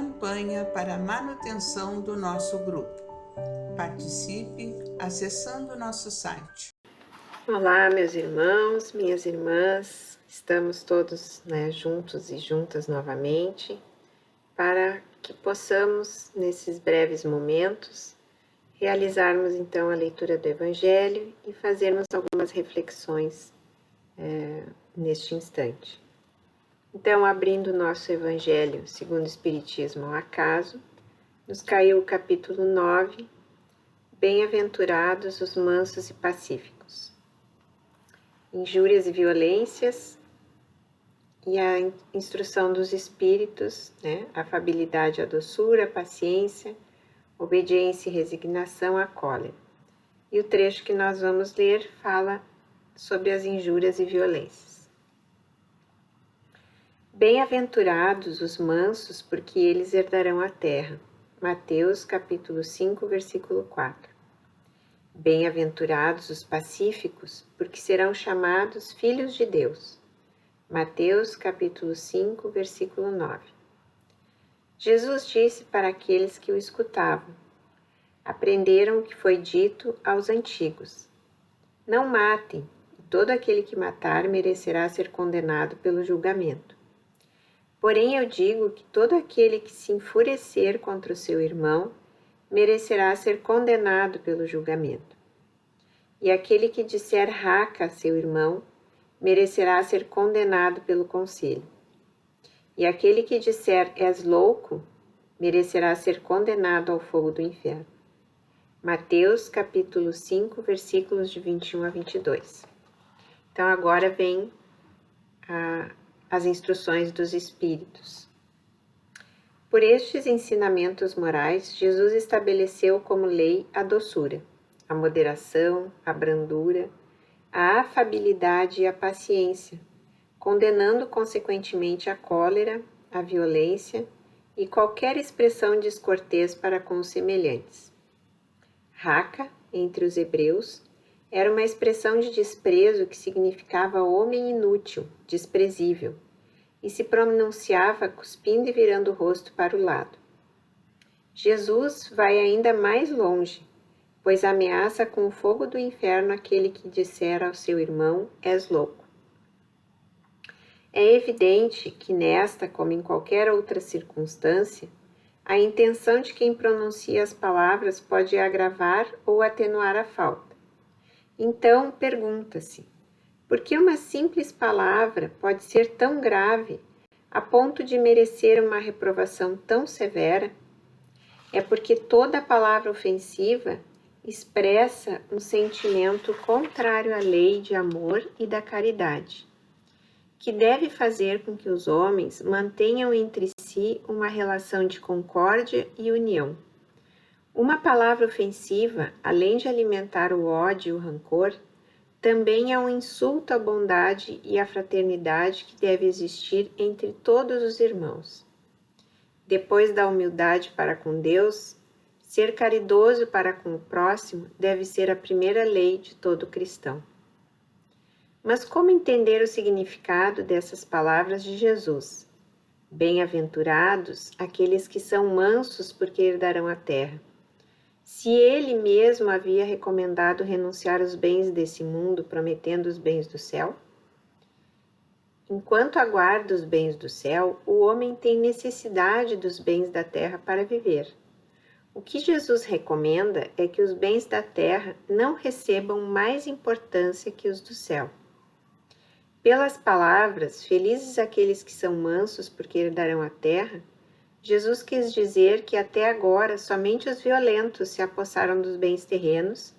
campanha para a manutenção do nosso grupo. Participe acessando o nosso site. Olá, meus irmãos, minhas irmãs, estamos todos juntos e juntas novamente para que possamos, nesses breves momentos, realizarmos então a leitura do Evangelho e fazermos algumas reflexões neste instante. Então, abrindo o nosso Evangelho segundo o Espiritismo ao acaso, nos caiu o capítulo 9, Bem-aventurados os mansos e pacíficos. Injúrias e violências e a instrução dos espíritos, a afabilidade, a doçura, a paciência, obediência e resignação, a cólera. E o trecho que nós vamos ler fala sobre as injúrias e violências. Bem-aventurados os mansos, porque eles herdarão a terra. Mateus capítulo 5, versículo 4. Bem-aventurados os pacíficos, porque serão chamados filhos de Deus. Mateus capítulo 5, versículo 9. Jesus disse para aqueles que o escutavam: aprenderam o que foi dito aos antigos: não matem, e todo aquele que matar merecerá ser condenado pelo julgamento. Porém eu digo que todo aquele que se enfurecer contra o seu irmão merecerá ser condenado pelo julgamento. E aquele que disser raca a seu irmão merecerá ser condenado pelo conselho. E aquele que disser és louco merecerá ser condenado ao fogo do inferno. Mateus capítulo 5, versículos de 21 a 22. Então agora vem as instruções dos Espíritos. Por estes ensinamentos morais, Jesus estabeleceu como lei a doçura, a moderação, a brandura, a afabilidade e a paciência, condenando consequentemente a cólera, a violência e qualquer expressão descortês para com os semelhantes. Raca, entre os hebreus, era uma expressão de desprezo que significava homem inútil, desprezível, e se pronunciava cuspindo e virando o rosto para o lado. Jesus vai ainda mais longe, pois ameaça com o fogo do inferno aquele que disser ao seu irmão, és louco. É evidente que nesta, como em qualquer outra circunstância, a intenção de quem pronuncia as palavras pode agravar ou atenuar a falta. Então, pergunta-se, por que uma simples palavra pode ser tão grave a ponto de merecer uma reprovação tão severa? É porque toda palavra ofensiva expressa um sentimento contrário à lei de amor e da caridade, que deve fazer com que os homens mantenham entre si uma relação de concórdia e união. Uma palavra ofensiva, além de alimentar o ódio e o rancor, também é um insulto à bondade e à fraternidade que deve existir entre todos os irmãos. Depois da humildade para com Deus, ser caridoso para com o próximo deve ser a primeira lei de todo cristão. Mas como entender o significado dessas palavras de Jesus? Bem-aventurados aqueles que são mansos, porque herdarão a terra. Se ele mesmo havia recomendado renunciar aos bens desse mundo, prometendo os bens do céu? Enquanto aguarda os bens do céu, o homem tem necessidade dos bens da terra para viver. O que Jesus recomenda é que os bens da terra não recebam mais importância que os do céu. Pelas palavras, felizes aqueles que são mansos, porque herdarão a terra, Jesus quis dizer que até agora somente os violentos se apossaram dos bens terrenos,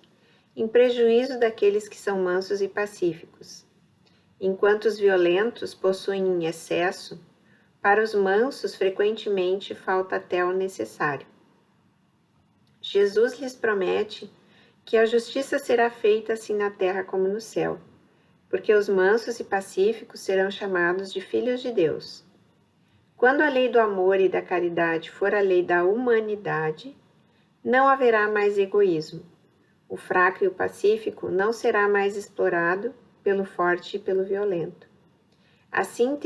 em prejuízo daqueles que são mansos e pacíficos. Enquanto os violentos possuem em excesso, para os mansos frequentemente falta até o necessário. Jesus lhes promete que a justiça será feita assim na terra como no céu, porque os mansos e pacíficos serão chamados de filhos de Deus. Quando a lei do amor e da caridade for a lei da humanidade, não haverá mais egoísmo. O fraco e o pacífico não será mais explorado pelo forte e pelo violento. Assim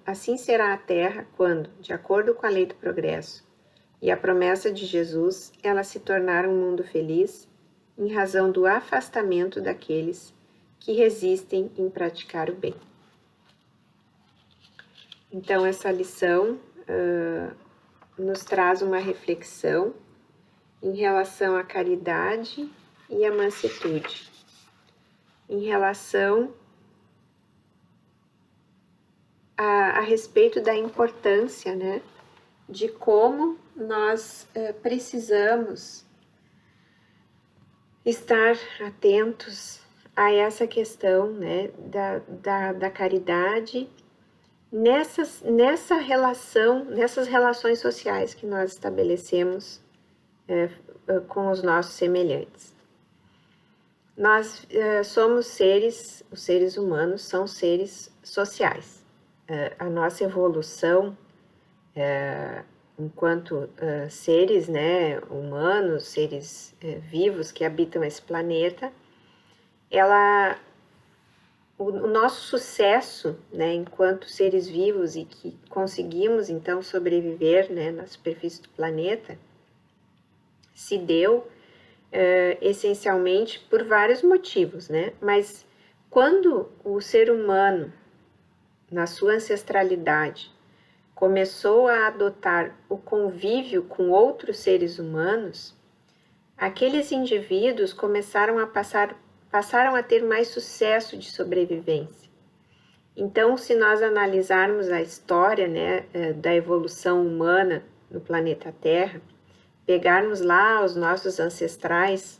assim será a Terra quando, de acordo com a lei do progresso e a promessa de Jesus, ela se tornar um mundo feliz em razão do afastamento daqueles que resistem em praticar o bem. Então, essa lição nos traz uma reflexão em relação à caridade e à mansuetude, em relação a respeito da importância, né, de como nós precisamos estar atentos a essa questão, né, da caridade nessa relação, nessas relações sociais que nós estabelecemos com os nossos semelhantes. Nós somos seres, os seres humanos são seres sociais. A nossa evolução enquanto seres, né, humanos, seres vivos que habitam esse planeta, o nosso sucesso, né, enquanto seres vivos e que conseguimos então sobreviver, né, na superfície do planeta, se deu essencialmente por vários motivos, né? Mas quando o ser humano, na sua ancestralidade, começou a adotar o convívio com outros seres humanos, aqueles indivíduos passaram a ter mais sucesso de sobrevivência. Então, se nós analisarmos a história, né, da evolução humana no planeta Terra, pegarmos lá os nossos ancestrais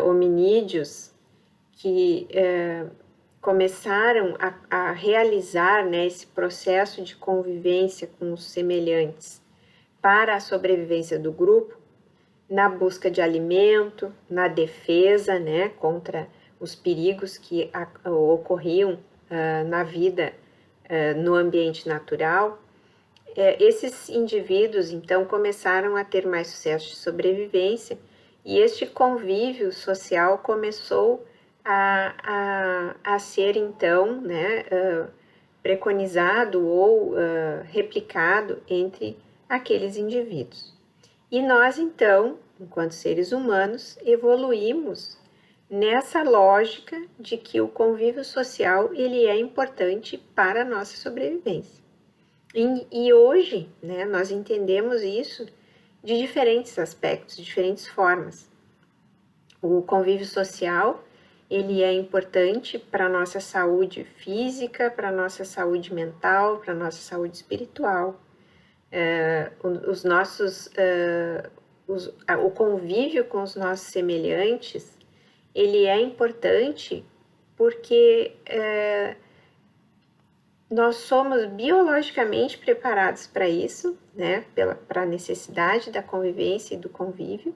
hominídeos que começaram a realizar, né, esse processo de convivência com os semelhantes para a sobrevivência do grupo, na busca de alimento, na defesa, né, contra os perigos que ocorriam na vida no ambiente natural. Esses indivíduos, então, começaram a ter mais sucesso de sobrevivência e este convívio social começou a ser, então, né, preconizado ou replicado entre aqueles indivíduos. E nós, então, enquanto seres humanos, evoluímos nessa lógica de que o convívio social ele é importante para a nossa sobrevivência. E hoje, né, nós entendemos isso de diferentes aspectos, de diferentes formas. O convívio social, ele é importante para a nossa saúde física, para a nossa saúde mental, para a nossa saúde espiritual. O convívio com os nossos semelhantes, ele é importante porque nós somos biologicamente preparados para isso, né, para a necessidade da convivência e do convívio,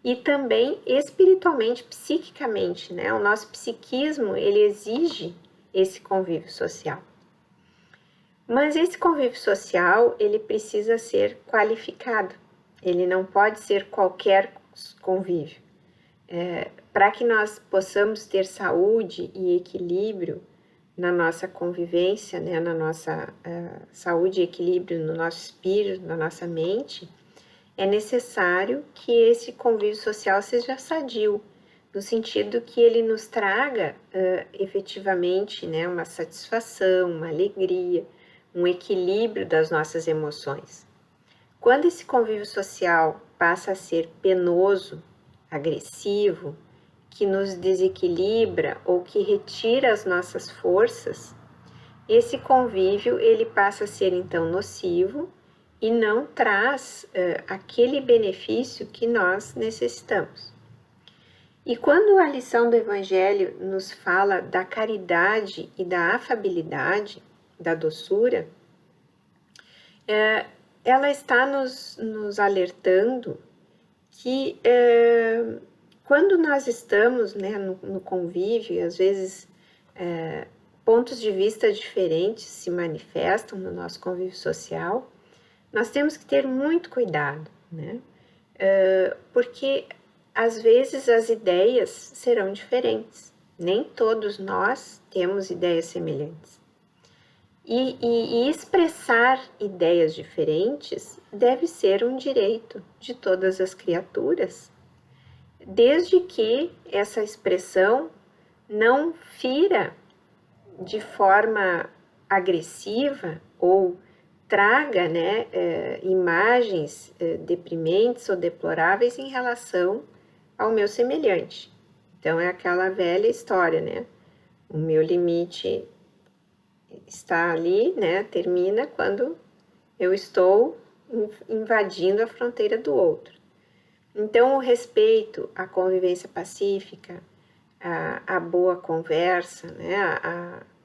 e também espiritualmente, psiquicamente, né, o nosso psiquismo, ele exige esse convívio social. Mas esse convívio social, ele precisa ser qualificado, ele não pode ser qualquer convívio. Para que nós possamos ter saúde e equilíbrio na nossa convivência, né, na nossa saúde e equilíbrio no nosso espírito, na nossa mente, é necessário que esse convívio social seja sadio, no sentido que ele nos traga efetivamente, né, uma satisfação, uma alegria, um equilíbrio das nossas emoções. Quando esse convívio social passa a ser penoso, agressivo, que nos desequilibra ou que retira as nossas forças, esse convívio ele passa a ser então nocivo e não traz aquele benefício que nós necessitamos. E quando a lição do Evangelho nos fala da caridade e da afabilidade, da doçura, ela está nos alertando que quando nós estamos, né, no convívio, e às vezes pontos de vista diferentes se manifestam no nosso convívio social, nós temos que ter muito cuidado, né? Porque às vezes as ideias serão diferentes, nem todos nós temos ideias semelhantes. E expressar ideias diferentes deve ser um direito de todas as criaturas, desde que essa expressão não fira de forma agressiva ou traga, né, imagens deprimentes ou deploráveis em relação ao meu semelhante. Então é aquela velha história, né? O meu limite está ali, né? Termina quando eu estou invadindo a fronteira do outro. Então, o respeito, a convivência pacífica, a boa conversa, né?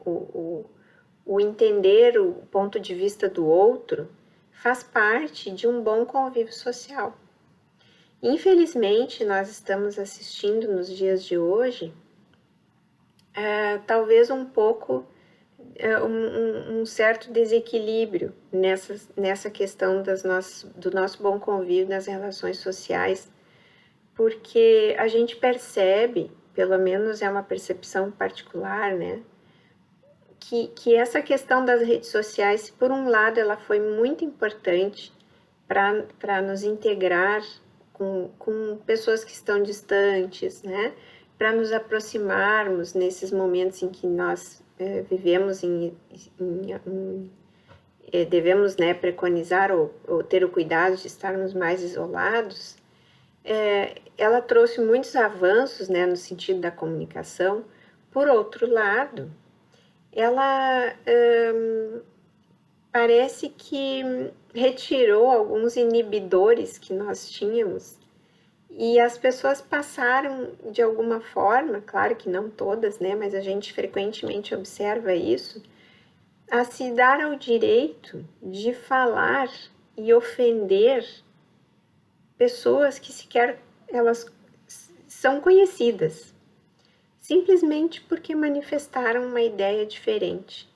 O entender o ponto de vista do outro faz parte de um bom convívio social. Infelizmente, nós estamos assistindo nos dias de hoje, talvez um pouco, um certo desequilíbrio nessa questão do nosso bom convívio nas relações sociais, porque a gente percebe, pelo menos é uma percepção particular, né, que essa questão das redes sociais, por um lado, ela foi muito importante para nos integrar com pessoas que estão distantes, né? Para nos aproximarmos nesses momentos em que nós vivemos devemos, né, preconizar ou ter o cuidado de estarmos mais isolados. Ela trouxe muitos avanços, né, no sentido da comunicação. Por outro lado, ela parece que retirou alguns inibidores que nós tínhamos e as pessoas passaram de alguma forma, claro que não todas, né, mas a gente frequentemente observa isso, a se dar ao direito de falar e ofender pessoas que sequer elas são conhecidas, simplesmente porque manifestaram uma ideia diferente.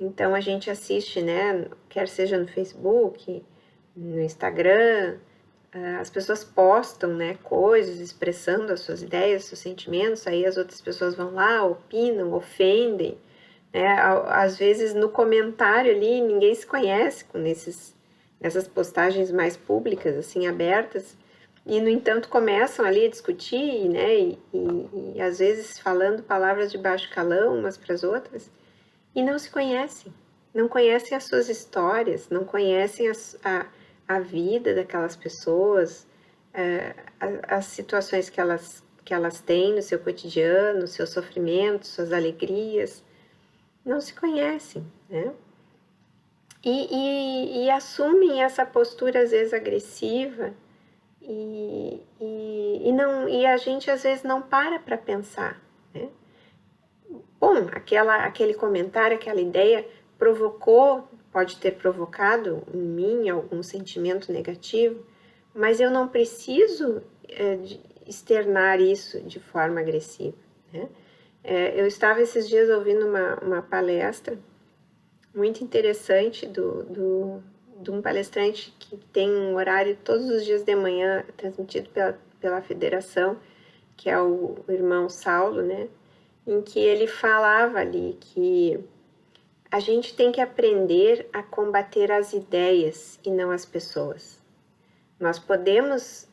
Então a gente assiste, né, quer seja no Facebook, no Instagram, as pessoas postam, né, coisas expressando as suas ideias, seus sentimentos, aí as outras pessoas vão lá, opinam, ofendem, né, às vezes no comentário ali ninguém se conhece com nessas postagens mais públicas, assim, abertas, e no entanto começam ali a discutir, né, e às vezes falando palavras de baixo calão umas para as outras, e não se conhecem, não conhecem as suas histórias, não conhecem a vida daquelas pessoas, as situações que elas têm no seu cotidiano, seus sofrimentos, suas alegrias, não se conhecem, né? E assumem essa postura às vezes agressiva e a gente às vezes não para pensar, né? Bom, aquele comentário, aquela ideia pode ter provocado em mim algum sentimento negativo, mas eu não preciso externar isso de forma agressiva, né? Eu estava esses dias ouvindo uma palestra muito interessante de um palestrante que tem um horário todos os dias de manhã transmitido pela federação, que é o irmão Saulo, né? Em que ele falava ali que a gente tem que aprender a combater as ideias e não as pessoas. Nós podemos,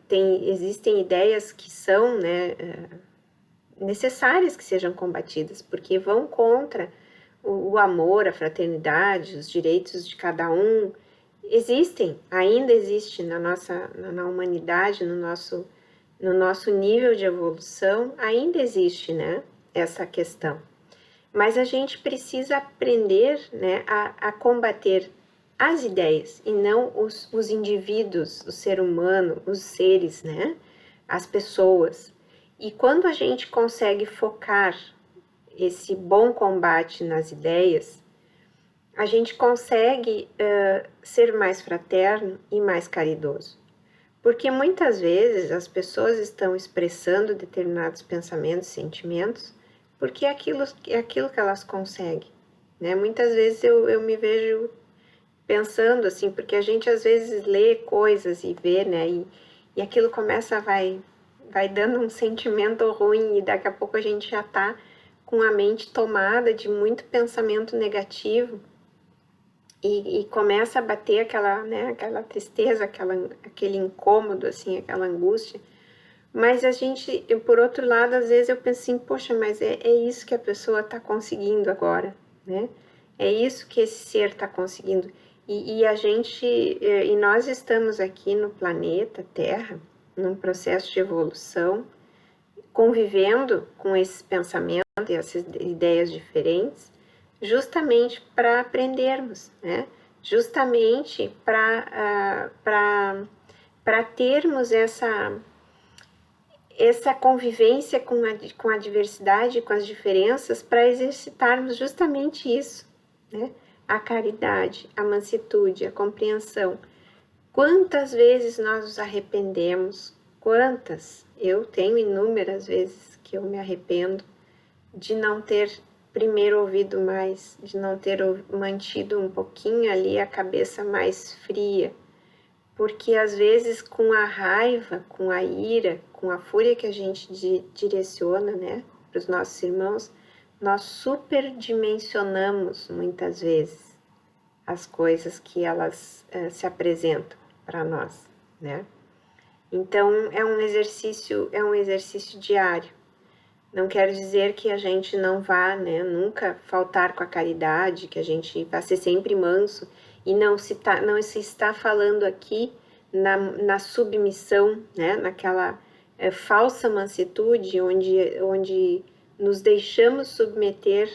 existem ideias que são, né, necessárias que sejam combatidas, porque vão contra o amor, a fraternidade, os direitos de cada um. Ainda existe na humanidade, no nosso nível de evolução, ainda existe, né, essa questão. Mas a gente precisa aprender, né, a combater as ideias e não os indivíduos, o ser humano, os seres, né, as pessoas. E quando a gente consegue focar esse bom combate nas ideias, a gente consegue ser mais fraterno e mais caridoso. Porque muitas vezes as pessoas estão expressando determinados pensamentos, sentimentos, porque é aquilo que elas conseguem, né? Muitas vezes eu me vejo pensando assim, porque a gente às vezes lê coisas e vê, né? E aquilo vai dando um sentimento ruim e daqui a pouco a gente já está com a mente tomada de muito pensamento negativo e começa a bater aquela tristeza, aquele incômodo, assim, aquela angústia. Mas a gente, por outro lado, às vezes eu penso assim, poxa, mas é isso que a pessoa está conseguindo agora, né? É isso que esse ser está conseguindo. E nós estamos aqui no planeta Terra, num processo de evolução, convivendo com esses pensamentos e essas ideias diferentes, justamente para aprendermos, né? Justamente para termos essa convivência com a diversidade, com as diferenças, para exercitarmos justamente isso, né? A caridade, a mansitude, a compreensão. Quantas vezes nós nos arrependemos? Quantas? Eu tenho inúmeras vezes que eu me arrependo de não ter primeiro ouvido mais, de não ter mantido um pouquinho ali a cabeça mais fria, porque às vezes com a raiva, com a ira, com a fúria que a gente direciona, né, para os nossos irmãos, nós superdimensionamos muitas vezes as coisas que elas se apresentam para nós, né? Então é um exercício diário. Não quer dizer que a gente não vá, né, nunca faltar com a caridade, que a gente vá ser sempre manso, e não se está falando aqui na submissão, né, naquela falsa mansitude, onde nos deixamos submeter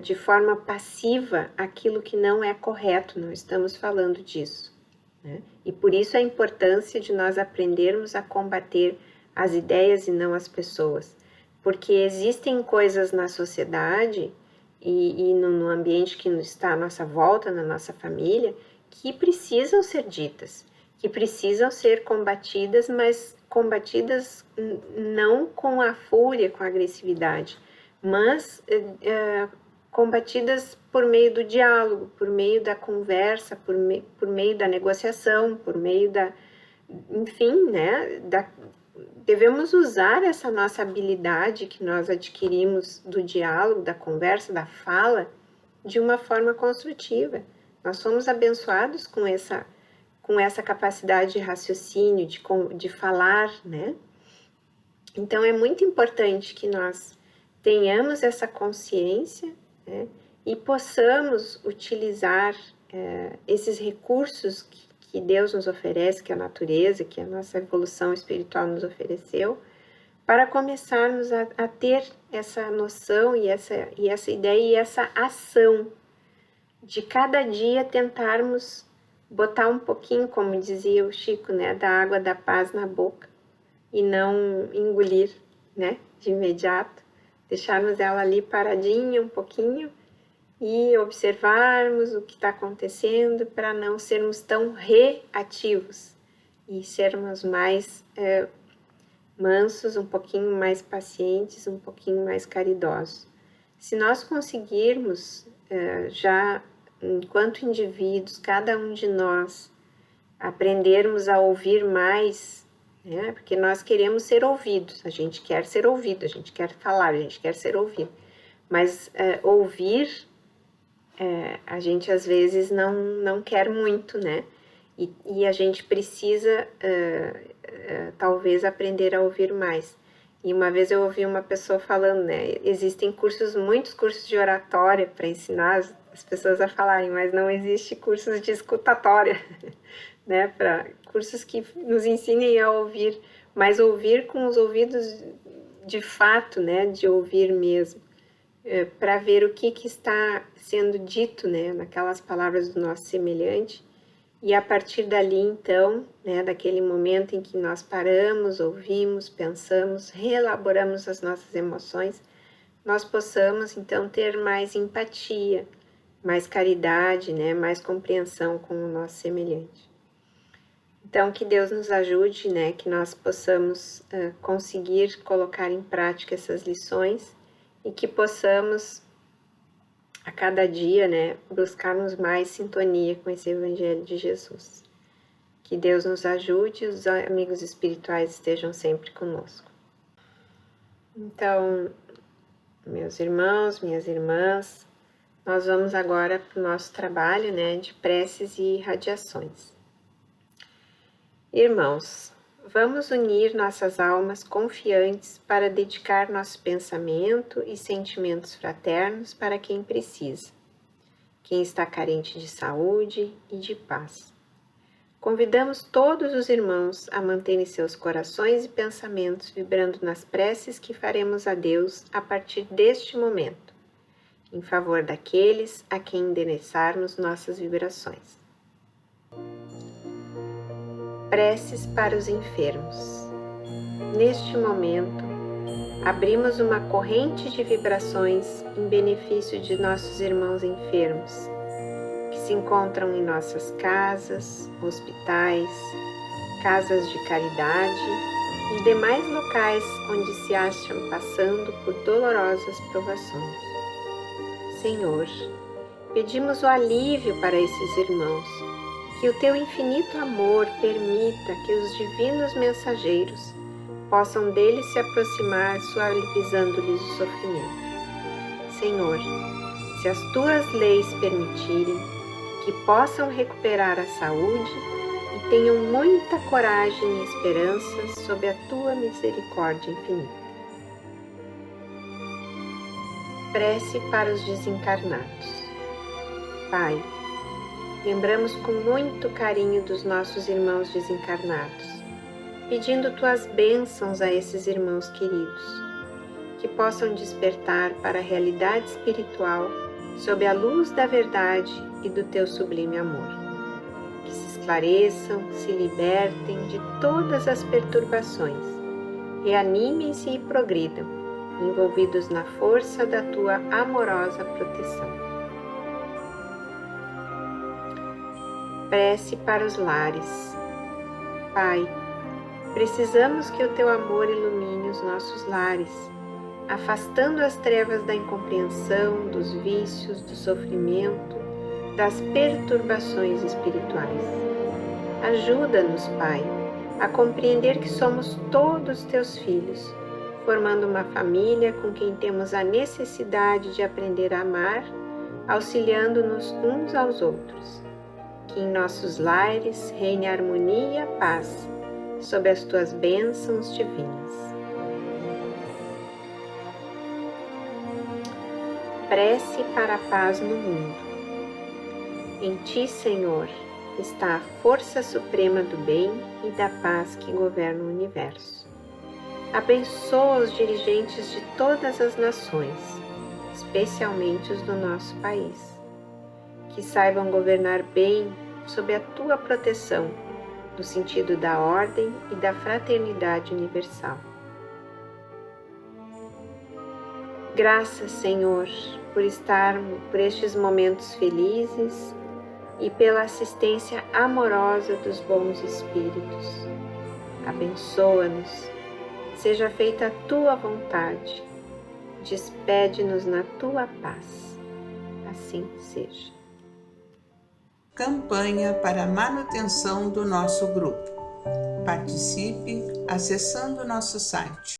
de forma passiva aquilo que não é correto, não estamos falando disso, né? E por isso a importância de nós aprendermos a combater as ideias e não as pessoas. Porque existem coisas na sociedade e no ambiente que está à nossa volta, na nossa família, que precisam ser ditas, que precisam ser combatidas, mas combatidas não com a fúria, com a agressividade, mas combatidas por meio do diálogo, por meio da conversa, por meio da negociação, por meio enfim, né, devemos usar essa nossa habilidade que nós adquirimos do diálogo, da conversa, da fala, de uma forma construtiva. Nós somos abençoados com essa capacidade de raciocínio, de falar, né? Então é muito importante que nós tenhamos essa consciência, né, e possamos utilizar esses recursos que Deus nos oferece, que a natureza, que a nossa evolução espiritual nos ofereceu, para começarmos a ter essa noção e essa ideia e essa ação de cada dia tentarmos botar um pouquinho, como dizia o Chico, né, da água da paz na boca e não engolir, né, de imediato, deixarmos ela ali paradinha um pouquinho e observarmos o que está acontecendo para não sermos tão reativos e sermos mais mansos, um pouquinho mais pacientes, um pouquinho mais caridosos. Se nós conseguirmos já, enquanto indivíduos, cada um de nós, aprendermos a ouvir mais, né? Porque nós queremos ser ouvidos, a gente quer ser ouvido, a gente quer falar, a gente quer ser ouvido, mas ouvir a gente às vezes não quer muito, né? E a gente precisa talvez aprender a ouvir mais. E uma vez eu ouvi uma pessoa falando, né? Existem muitos cursos de oratória para ensinar as pessoas a falarem, mas não existe cursos de escutatória, né? Para cursos que nos ensinem a ouvir, mas ouvir com os ouvidos de fato, né? De ouvir mesmo. Para ver o que está sendo dito, né, naquelas palavras do nosso semelhante, e a partir dali, então, né, daquele momento em que nós paramos, ouvimos, pensamos, reelaboramos as nossas emoções, nós possamos, então, ter mais empatia, mais caridade, né, mais compreensão com o nosso semelhante. Então, que Deus nos ajude, né, que nós possamos conseguir colocar em prática essas lições, e que possamos, a cada dia, né, buscarmos mais sintonia com esse Evangelho de Jesus. Que Deus nos ajude e os amigos espirituais estejam sempre conosco. Então, Meus irmãos, minhas irmãs, nós vamos agora para o nosso trabalho, de preces e radiações. Irmãos, vamos unir nossas almas confiantes para dedicar nosso pensamento e sentimentos fraternos para quem precisa, quem está carente de saúde e de paz. Convidamos todos os irmãos a manterem seus corações e pensamentos vibrando nas preces que faremos a Deus a partir deste momento, em favor daqueles a quem endereçarmos nossas vibrações. Preces para os enfermos. Neste momento, abrimos uma corrente de vibrações em benefício de nossos irmãos enfermos, que se encontram em nossas casas, hospitais, casas de caridade e demais locais onde se acham passando por dolorosas provações. Senhor, pedimos o alívio para esses irmãos, que o Teu infinito amor permita que os divinos mensageiros possam deles se aproximar, suavizando-lhes o sofrimento. Senhor, se as Tuas leis permitirem, que possam recuperar a saúde e tenham muita coragem e esperança sob a Tua misericórdia infinita. Prece para os desencarnados. Pai, lembramos com muito carinho dos nossos irmãos desencarnados, pedindo Tuas bênçãos a esses irmãos queridos, que possam despertar para a realidade espiritual sob a luz da verdade e do Teu sublime amor. Que se esclareçam, se libertem de todas as perturbações, reanimem-se e progridam, envolvidos na força da Tua amorosa proteção. Prece para os lares. Pai, precisamos que o Teu amor ilumine os nossos lares, afastando as trevas da incompreensão, dos vícios, do sofrimento, das perturbações espirituais. Ajuda-nos, Pai, a compreender que somos todos Teus filhos, formando uma família com quem temos a necessidade de aprender a amar, auxiliando-nos uns aos outros. Que em nossos lares reine a harmonia e a paz, sob as Tuas bênçãos divinas. Prece para a paz no mundo. Em Ti, Senhor, está a força suprema do bem e da paz que governa o universo. Abençoa os dirigentes de todas as nações, especialmente os do nosso país, que saibam governar bem sob a Tua proteção, no sentido da ordem e da fraternidade universal. Graças, Senhor, por estes momentos felizes e pela assistência amorosa dos bons espíritos. Abençoa-nos, seja feita a Tua vontade, despede-nos na Tua paz. Assim seja. Campanha para a manutenção do nosso grupo. Participe acessando nosso site